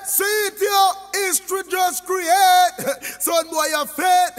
see it here, history just create. Son boy, you're fat.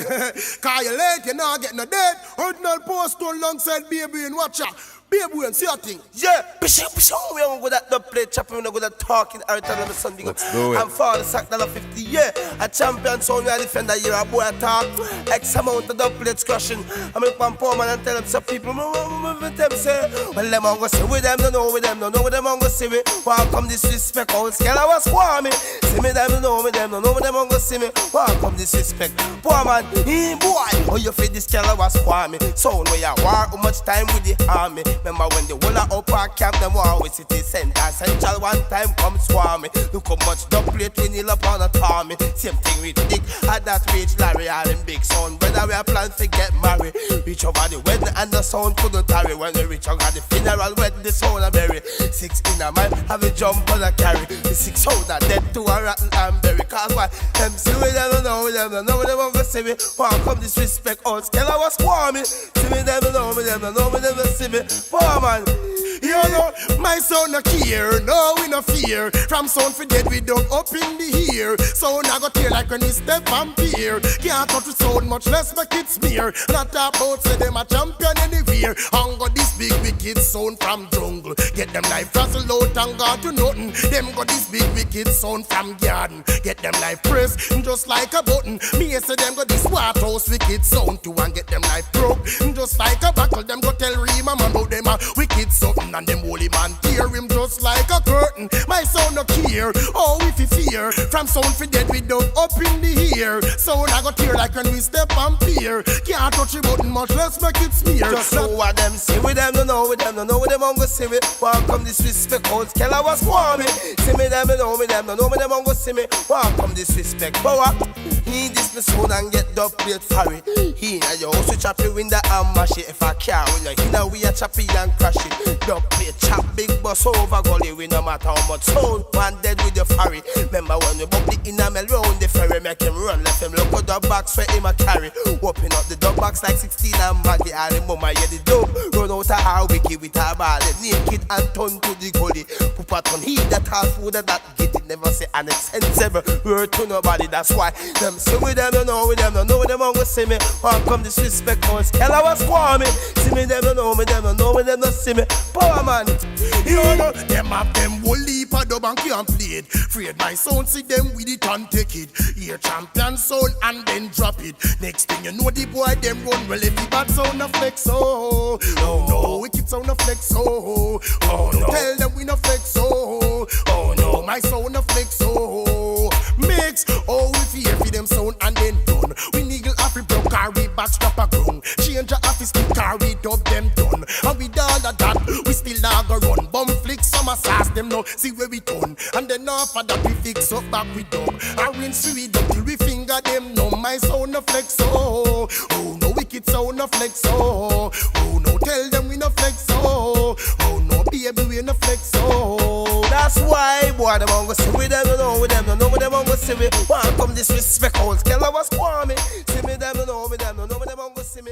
Cause you late, you're not getting a dead. Original post alongside baby and watch out. Baby and see a thing. Yeah, we don't go that play chopping, we don't go that talking. I tell them son, let's do it. I'm for the sack $50, yeah. A champion son, we are defender, you're a boy talk. X amount of the plates crushing. I'm in one poor man and tell them some people, them say, well, them on go see with them, don't know with them, don't know with them on go see me. Welcome disrespect, all scale I was squirming. See me, them, don't know with them, don't know with them on go see me. Welcome disrespect, poor man, boy. Oh, you feel this scale I was squirming. So when you war, how much time with the army? Remember when the whole of upper camp, them always city center central one time come swarming. Look how much the plate we kneel upon a army. Same thing with Dick, at that reach Larry, all them big son. Brother, we are planning to get married. Reach over the wedding and the sound couldn't tarry. When we reach over the funeral, when the sound a bury. 16 a man have a jump on a carry. The 6 soldier dead to a rattle and bury. Cause why? Them see with them, don't know with them, don't know with them, won't go see me. Welcome disrespect, all scale I was swarming. See me them, don't know with them, don't know with them, don't see me. Poor man, you know, my son no care, no we no fear. From sound for dead we dug up in the ear. Sound I got tear like when he step and peer. Can't touch the sound much less make it smear. Not about say them a champion anywhere. And got this big wicked sound from jungle. Get them life frazzled out and got to nothing. Them got this big wicked sound from garden. Get them life pressed just like a button. Me say them got this white house wicked sound too and get them life broke just like a buckle. Them go tell Rima man about them a wicked something and them holy man tear him just like a curtain. My son no care, oh if he fear. From sound for dead we dug up in the ear. Sound I got tear like when we step and peer. Can't touch the button much less make it smear. Just know what them see with them, don't know with them, don't know with them, I'm gonna see me. Welcome disrespect, old scale I was swarming. See me them, don't know with them, don't know with them, I'm gonna see me. Welcome disrespect, power. He this me sound and get the plate sorry. He na you also chop your window and mash it. If I can't win you, he na we a choppy and crash it. The plate chop big bus over gully. We no matter how much sound, one dead with the ferry. Remember when we bump the enamel round the ferry, make him run, left him look at the box for him a carry. Open up the dog box like 16 and Maggie and the mama yeah the dog. Run out of how we give it a ball, naked and turn to the gully. Pupa turn he that half food that get it never say an expensive word to nobody. That's why them see with them, don't know with them, don't know with them, I'm gonna see me. Welcome disrespect, cause hell I was squirming. See me them, don't know with them, don't know with them, don't see me. Power man, you know, them have them whole heap of dub and can't play it. Afraid my sound see them with it and take it. Hear champion sound and then drop it. Next thing you know the boy them run well if the bad sound a flex oh. Oh no, wicked sound a flex oh. Oh no, tell them we no flex oh. Oh no, my sound a flex oh. Mix, oh if you hear for them sound and then done. We niggle afri broke carry back strap a ground. Change a office to carry dub them done. And with all of that, we still not go run. Bum flick summer sauce them now, see where we turn. And then after that we fix up back with dub. And rinse we dub till we finger them numb. My sound no flex oh. Oh no wicked sound no flex oh. Oh no tell them we no flex oh. Oh no baby we no flex oh. that's why boy them on go see with them, don't know with them, don't know with them, I'm gonna see me. Welcome disrespect, old scale I was squirming. See me them, don't know with them, don't know with them, I'm gonna see me.